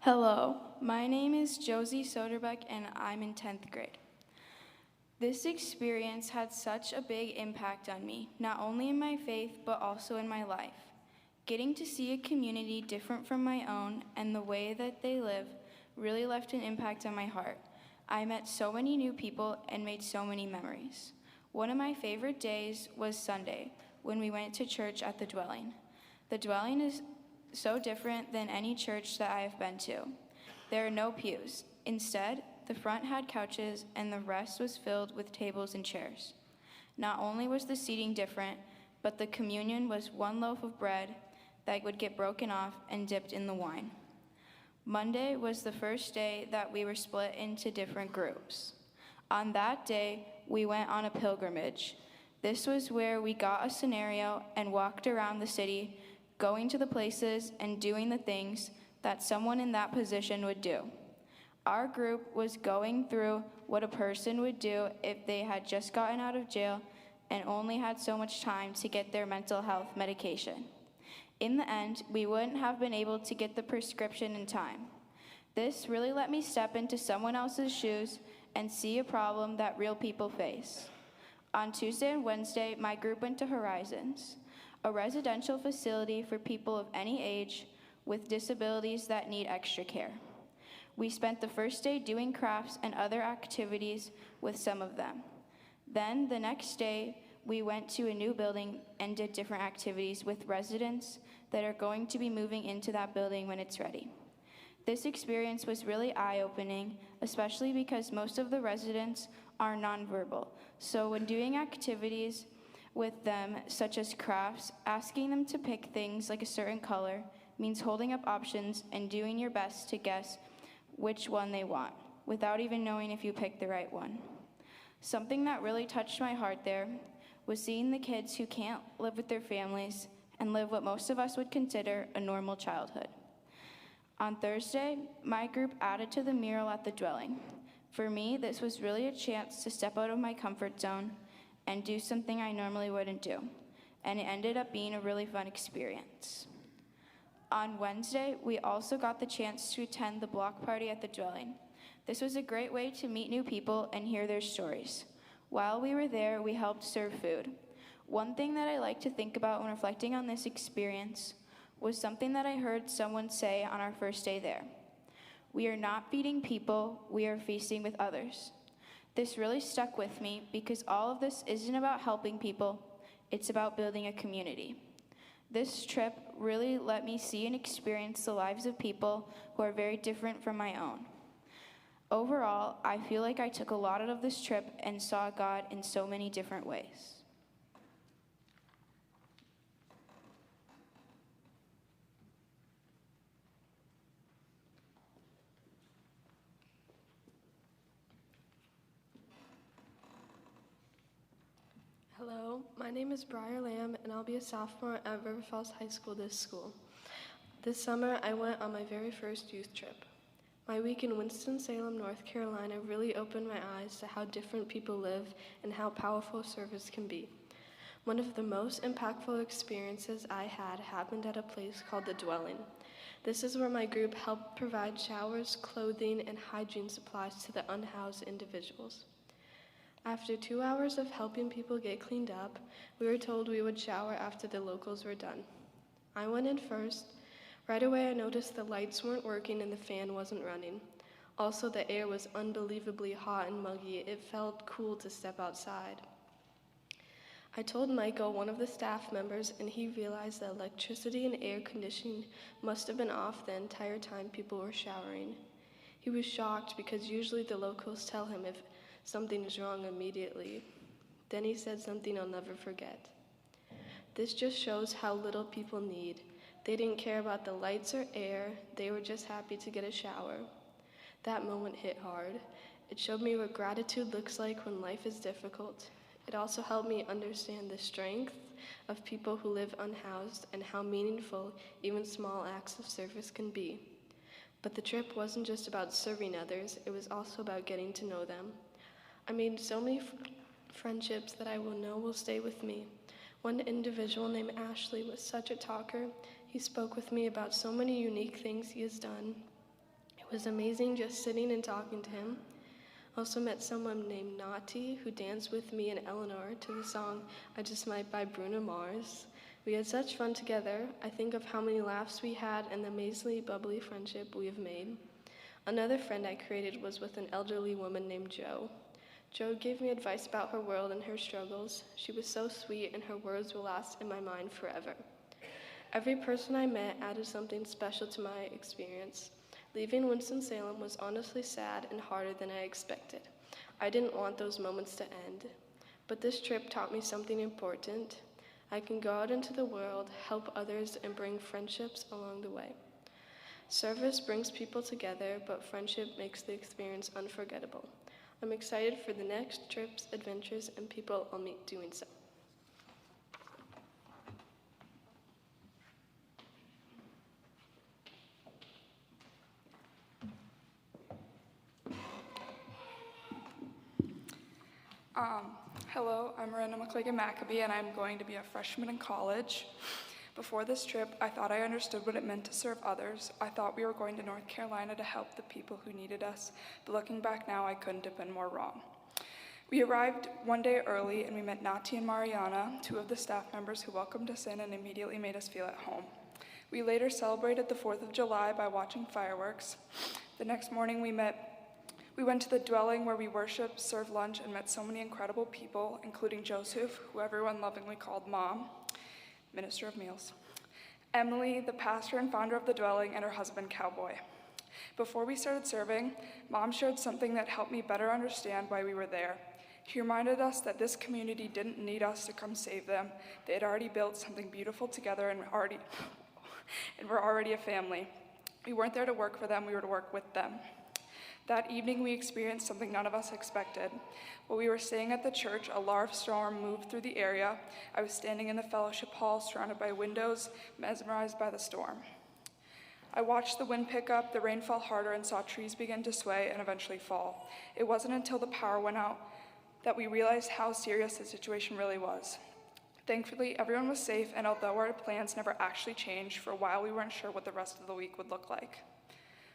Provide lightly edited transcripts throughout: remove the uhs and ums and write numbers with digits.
Hello, my name is Josie Soderbeck and I'm in 10th grade. This experience had such a big impact on me, not only in my faith, but also in my life. Getting to see a community different from my own and the way that they live really left an impact on my heart. I met so many new people and made so many memories. One of my favorite days was Sunday, when we went to church at the Dwelling. The Dwelling is so different than any church that I have been to. There are no pews. Instead, the front had couches and the rest was filled with tables and chairs. Not only was the seating different, but the communion was one loaf of bread that would get broken off and dipped in the wine. Monday was the first day that we were split into different groups. On that day, we went on a pilgrimage. This was where we got a scenario and walked around the city, going to the places and doing the things that someone in that position would do. Our group was going through what a person would do if they had just gotten out of jail and only had so much time to get their mental health medication. In the end, we wouldn't have been able to get the prescription in time. This really let me step into someone else's shoes and see a problem that real people face. On Tuesday and Wednesday, my group went to Horizons, a residential facility for people of any age with disabilities that need extra care. We spent the first day doing crafts and other activities with some of them. Then the next day, we went to a new building and did different activities with residents that are going to be moving into that building when it's ready. This experience was really eye-opening, especially because most of the residents are nonverbal. So when doing activities with them, such as crafts, asking them to pick things like a certain color means holding up options and doing your best to guess which one they want, without even knowing if you picked the right one. Something that really touched my heart there was seeing the kids who can't live with their families and live what most of us would consider a normal childhood. On Thursday, my group added to the mural at the Dwelling. For me, this was really a chance to step out of my comfort zone and do something I normally wouldn't do, and it ended up being a really fun experience. On Wednesday, we also got the chance to attend the block party at the Dwelling. This was a great way to meet new people and hear their stories. While we were there, we helped serve food. One thing that I like to think about when reflecting on this experience was something that I heard someone say on our first day there. We are not feeding people, we are feasting with others. This really stuck with me because all of this isn't about helping people, it's about building a community. This trip really let me see and experience the lives of people who are very different from my own. Overall, I feel like I took a lot out of this trip and saw God in so many different ways. Hello, my name is Briar Lamb, and I'll be a sophomore at River Falls High School this school. This summer, I went on my very first youth trip. My week in Winston-Salem, North Carolina really opened my eyes to how different people live and how powerful service can be. One of the most impactful experiences I had happened at a place called The Dwelling. This is where my group helped provide showers, clothing, and hygiene supplies to the unhoused individuals. After 2 hours of helping people get cleaned up, we were told we would shower after the locals were done. I went in first. Right away I noticed the lights weren't working and the fan wasn't running. Also, the air was unbelievably hot and muggy. It felt cool to step outside. I told Michael, one of the staff members, and he realized that electricity and air conditioning must have been off the entire time people were showering. He was shocked because usually the locals tell him if something is wrong immediately. Then he said something I'll never forget. This just shows how little people need. They didn't care about the lights or air, they were just happy to get a shower. That moment hit hard. It showed me what gratitude looks like when life is difficult. It also helped me understand the strength of people who live unhoused and how meaningful even small acts of service can be. But the trip wasn't just about serving others, it was also about getting to know them. I made so many friendships that I will stay with me. One individual named Ashley was such a talker. He spoke with me about so many unique things he has done. It was amazing just sitting and talking to him. Also met someone named Nati who danced with me and Eleanor to the song I Just Might by Bruno Mars. We had such fun together. I think of how many laughs we had and the amazingly bubbly friendship we have made. Another friend I created was with an elderly woman named Jo. Jo gave me advice about her world and her struggles. She was so sweet and her words will last in my mind forever. Every person I met added something special to my experience. Leaving Winston-Salem was honestly sad and harder than I expected. I didn't want those moments to end. But this trip taught me something important. I can go out into the world, help others, and bring friendships along the way. Service brings people together, but friendship makes the experience unforgettable. I'm excited for the next trips, adventures, and people I'll meet doing so. Hello, I'm Miranda McClagan-Maccabee, and I'm going to be a freshman in college. Before this trip, I thought I understood what it meant to serve others. I thought we were going to North Carolina to help the people who needed us, but looking back now, I couldn't have been more wrong. We arrived one day early, and we met Nati and Mariana, two of the staff members who welcomed us in and immediately made us feel at home. We later celebrated the 4th of July by watching fireworks. The next morning, we went to the dwelling where we worshiped, served lunch, and met so many incredible people, including Joseph, who everyone lovingly called Mom, Minister of Meals, Emily, the pastor and founder of the dwelling, and her husband, Cowboy. Before we started serving, Mom shared something that helped me better understand why we were there. He reminded us that this community didn't need us to come save them. They had already built something beautiful together and were already a family. We weren't there to work for them, we were to work with them. That evening, we experienced something none of us expected. While we were staying at the church, a large storm moved through the area. I was standing in the fellowship hall, surrounded by windows, mesmerized by the storm. I watched the wind pick up, the rain fell harder, and saw trees begin to sway and eventually fall. It wasn't until the power went out that we realized how serious the situation really was. Thankfully, everyone was safe, and although our plans never actually changed, for a while we weren't sure what the rest of the week would look like.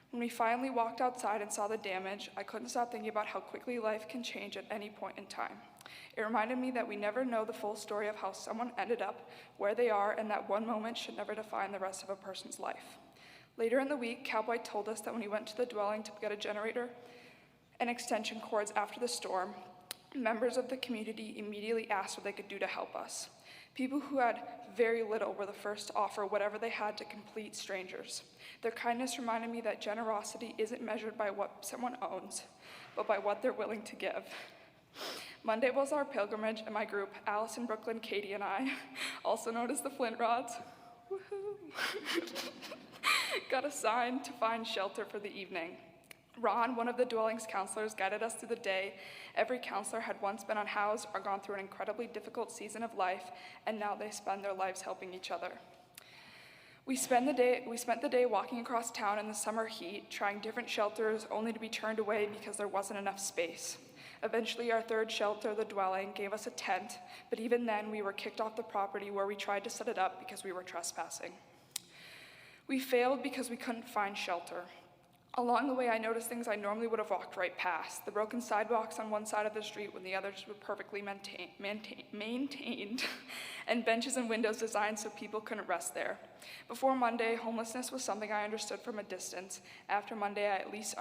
When we finally walked outside and saw the damage, I couldn't stop thinking about how quickly life can change at any point in time. It reminded me that we never know the full story of how someone ended up where they are, and that one moment should never define the rest of a person's life. Later in the week, Cowboy told us that when he went to the dwelling to get a generator and extension cords after the storm, members of the community immediately asked what they could do to help us. People who had very little were the first to offer whatever they had to complete strangers. Their kindness reminded me that generosity isn't measured by what someone owns, but by what they're willing to give. Monday was our pilgrimage, and my group, Allison, Brooklyn, Katie, and I, also known as the Flint Rods, got assigned to find shelter for the evening. Ron, one of the dwelling's counselors, guided us through the day. Every counselor had once been unhoused or gone through an incredibly difficult season of life, and now they spend their lives helping each other. We spent the day walking across town in the summer heat, trying different shelters, only to be turned away because there wasn't enough space. Eventually, our third shelter, the dwelling, gave us a tent, but even then, we were kicked off the property where we tried to set it up because we were trespassing. We failed because we couldn't find shelter. Along the way, I noticed things I normally would have walked right past. The broken sidewalks on one side of the street when the others were perfectly maintained, and benches and windows designed so people couldn't rest there. Before Monday, homelessness was something I understood from a distance. After Monday, I at least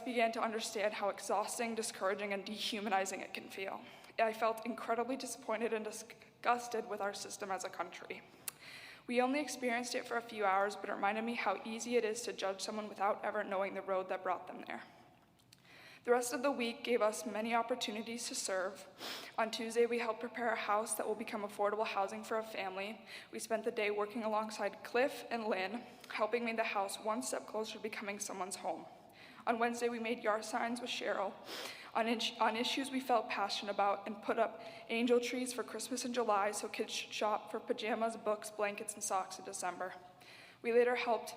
began to understand how exhausting, discouraging, and dehumanizing it can feel. I felt incredibly disappointed and disgusted with our system as a country. We only experienced it for a few hours, but it reminded me how easy it is to judge someone without ever knowing the road that brought them there. The rest of the week gave us many opportunities to serve. On Tuesday, we helped prepare a house that will become affordable housing for a family. We spent the day working alongside Cliff and Lynn, helping make the house one step closer to becoming someone's home. On Wednesday, we made yard signs with Cheryl on issues we felt passionate about, and put up angel trees for Christmas in July so kids should shop for pajamas, books, blankets, and socks in December. We later helped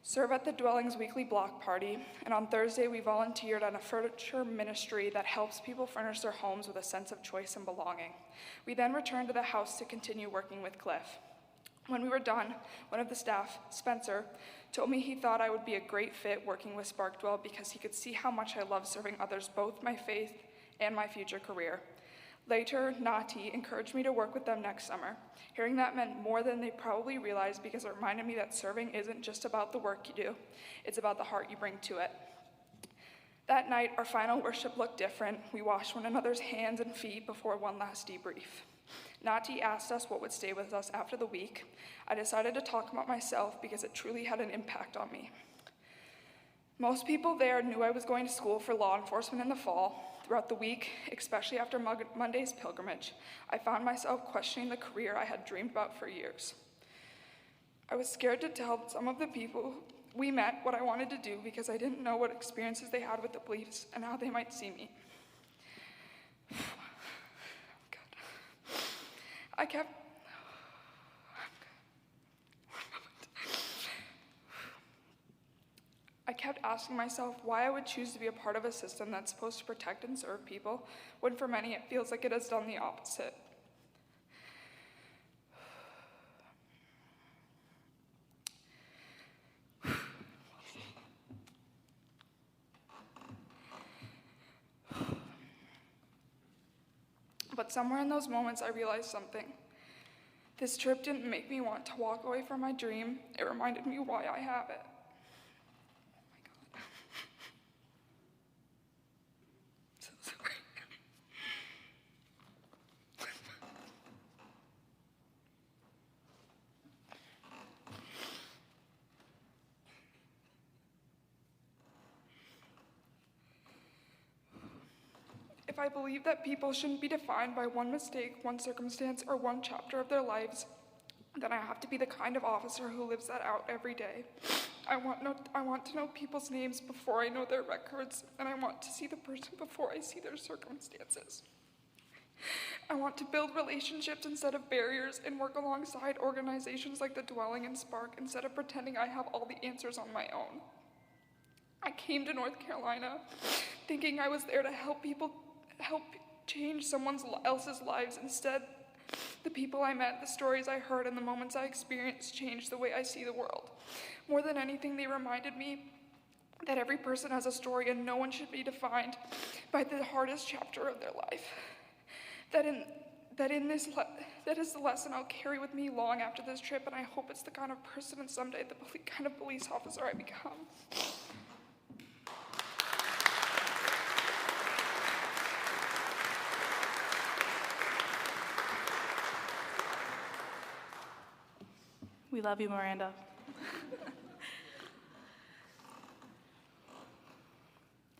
serve at the dwelling's weekly block party, and on Thursday we volunteered on a furniture ministry that helps people furnish their homes with a sense of choice and belonging. We then returned to the house to continue working with Cliff. When we were done, one of the staff, Spencer, told me he thought I would be a great fit working with Sparkdwell because he could see how much I love serving others, both my faith and my future career. Later, Nati encouraged me to work with them next summer. Hearing that meant more than they probably realized because it reminded me that serving isn't just about the work you do, it's about the heart you bring to it. That night, our final worship looked different. We washed one another's hands and feet before one last debrief. Nati asked us what would stay with us after the week. I decided to talk about myself because it truly had an impact on me. Most people there knew I was going to school for law enforcement in the fall. Throughout the week, especially after Monday's pilgrimage, I found myself questioning the career I had dreamed about for years. I was scared to tell some of the people we met what I wanted to do because I didn't know what experiences they had with the police and how they might see me. I kept asking myself why I would choose to be a part of a system that's supposed to protect and serve people, when for many it feels like it has done the opposite. But somewhere in those moments, I realized something. This trip didn't make me want to walk away from my dream. It reminded me why I have it. Oh my God. So sorry. If I believe that people shouldn't be defined by one mistake, one circumstance, or one chapter of their lives, then I have to be the kind of officer who lives that out every day. I want to know people's names before I know their records, and I want to see the person before I see their circumstances. I want to build relationships instead of barriers and work alongside organizations like the Dwelling and Spark instead of pretending I have all the answers on my own. I came to North Carolina thinking I was there to help change someone else's lives. Instead, the people I met, the stories I heard, and the moments I experienced changed the way I see the world. More than anything, they reminded me that every person has a story and no one should be defined by the hardest chapter of their life. That is the lesson I'll carry with me long after this trip, and I hope it's the kind of person and someday the kind of police officer I become. We love you, Miranda.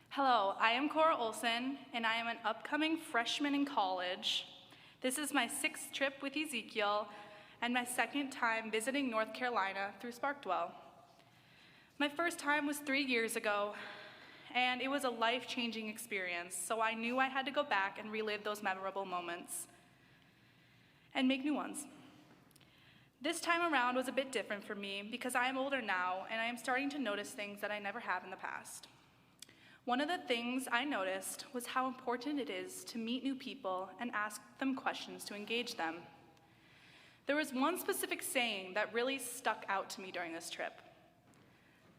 Hello, I am Cora Olson, and I am an upcoming freshman in college. This is my 6th trip with Ezekiel, and my 2nd time visiting North Carolina through Sparkdwell. My first time was 3 years ago, and it was a life-changing experience, so I knew I had to go back and relive those memorable moments and make new ones. This time around was a bit different for me because I am older now and I am starting to notice things that I never have in the past. One of the things I noticed was how important it is to meet new people and ask them questions to engage them. There was one specific saying that really stuck out to me during this trip.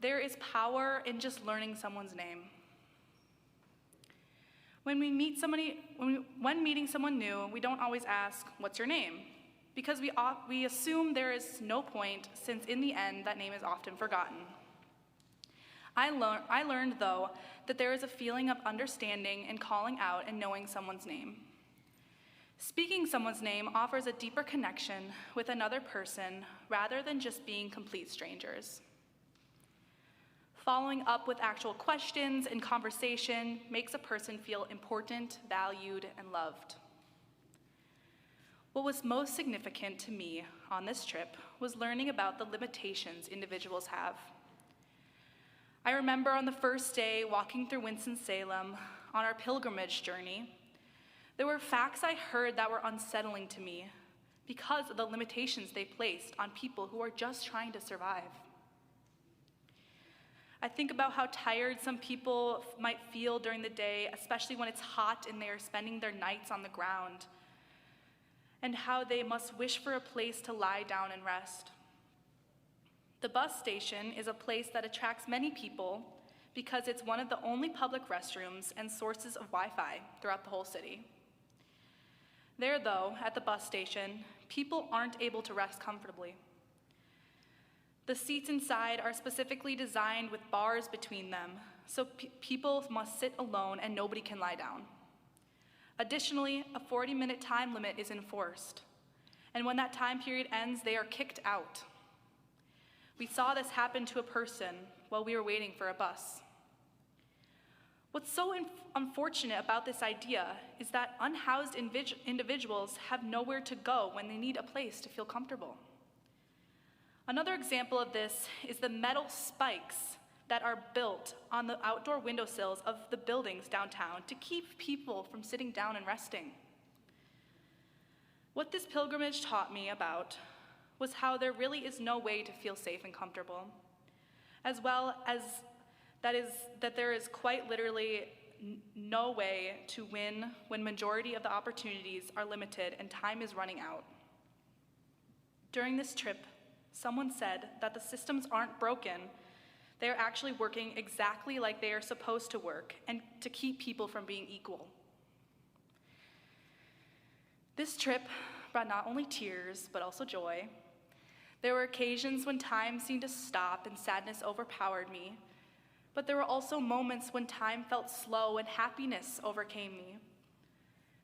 There is power in just learning someone's name. When meeting someone new, we don't always ask, "What's your name?" Because we assume there is no point, since in the end, that name is often forgotten. I learned, though, that there is a feeling of understanding and calling out and knowing someone's name. Speaking someone's name offers a deeper connection with another person rather than just being complete strangers. Following up with actual questions and conversation makes a person feel important, valued, and loved. What was most significant to me on this trip was learning about the limitations individuals have. I remember on the first day walking through Winston-Salem on our pilgrimage journey, there were facts I heard that were unsettling to me because of the limitations they placed on people who are just trying to survive. I think about how tired some people might feel during the day, especially when it's hot and they are spending their nights on the ground. and how they must wish for a place to lie down and rest. The bus station is a place that attracts many people because it's one of the only public restrooms and sources of Wi-Fi throughout the whole city. There, though, at the bus station, people aren't able to rest comfortably. The seats inside are specifically designed with bars between them, so people must sit alone and nobody can lie down. Additionally, a 40-minute time limit is enforced, and when that time period ends, they are kicked out. We saw this happen to a person while we were waiting for a bus. What's so unfortunate about this idea is that unhoused individuals have nowhere to go when they need a place to feel comfortable. Another example of this is the metal spikes that are built on the outdoor windowsills of the buildings downtown to keep people from sitting down and resting. What this pilgrimage taught me about was how there really is no way to feel safe and comfortable, as well as that there is quite literally no way to win when majority of the opportunities are limited and time is running out. During this trip, someone said that the systems aren't broken, they are actually working exactly like they are supposed to work and to keep people from being equal. This trip brought not only tears, but also joy. There were occasions when time seemed to stop and sadness overpowered me, but there were also moments when time felt slow and happiness overcame me.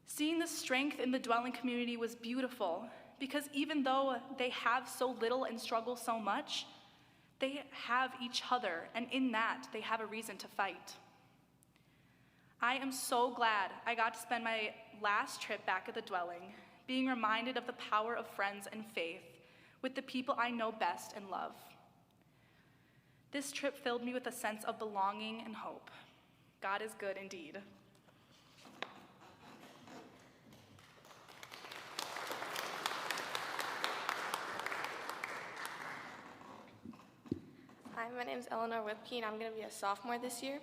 Seeing the strength in the dwelling community was beautiful, because even though they have so little and struggle so much, they have each other, and in that, they have a reason to fight. I am so glad I got to spend my last trip back at the dwelling, being reminded of the power of friends and faith with the people I know best and love. This trip filled me with a sense of belonging and hope. God is good indeed. Hi, my name is Eleanor Whipke, and I'm going to be a sophomore this year.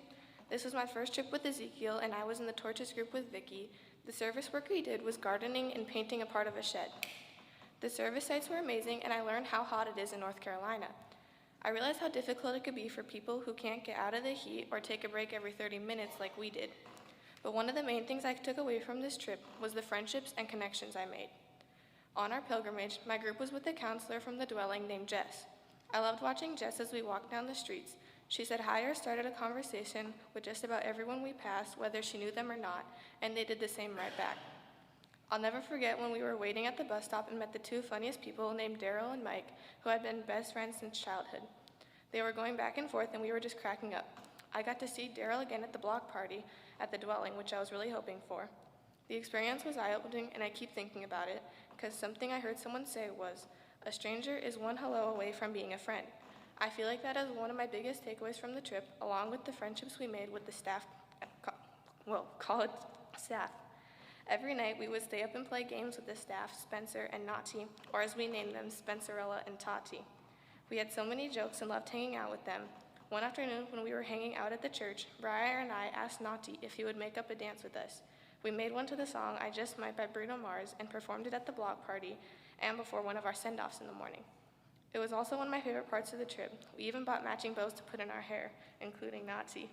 This was my first trip with Ezekiel, and I was in the Torches group with Vicky. The service work we did was gardening and painting a part of a shed. The service sites were amazing, and I learned how hot it is in North Carolina. I realized how difficult it could be for people who can't get out of the heat or take a break every 30 minutes like we did. But one of the main things I took away from this trip was the friendships and connections I made. On our pilgrimage, my group was with a counselor from the dwelling named Jess. I loved watching Jess as we walked down the streets. She said hi or started a conversation with just about everyone we passed, whether she knew them or not, and they did the same right back. I'll never forget when we were waiting at the bus stop and met the two funniest people named Daryl and Mike, who had been best friends since childhood. They were going back and forth and we were just cracking up. I got to see Daryl again at the block party at the dwelling, which I was really hoping for. The experience was eye-opening, and I keep thinking about it because something I heard someone say was, "A stranger is one hello away from being a friend." I feel like that is one of my biggest takeaways from the trip, along with the friendships we made with the staff, college staff. Every night we would stay up and play games with the staff, Spencer and Nati, or as we named them, Spencerella and Tati. We had so many jokes and loved hanging out with them. One afternoon when we were hanging out at the church, Briar and I asked Nati if he would make up a dance with us. We made one to the song I Just Might by Bruno Mars and performed it at the block party and before one of our send-offs in the morning. It was also one of my favorite parts of the trip. We even bought matching bows to put in our hair, including Nati.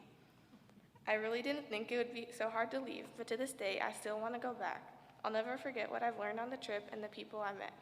I really didn't think it would be so hard to leave, but to this day, I still want to go back. I'll never forget what I've learned on the trip and the people I met.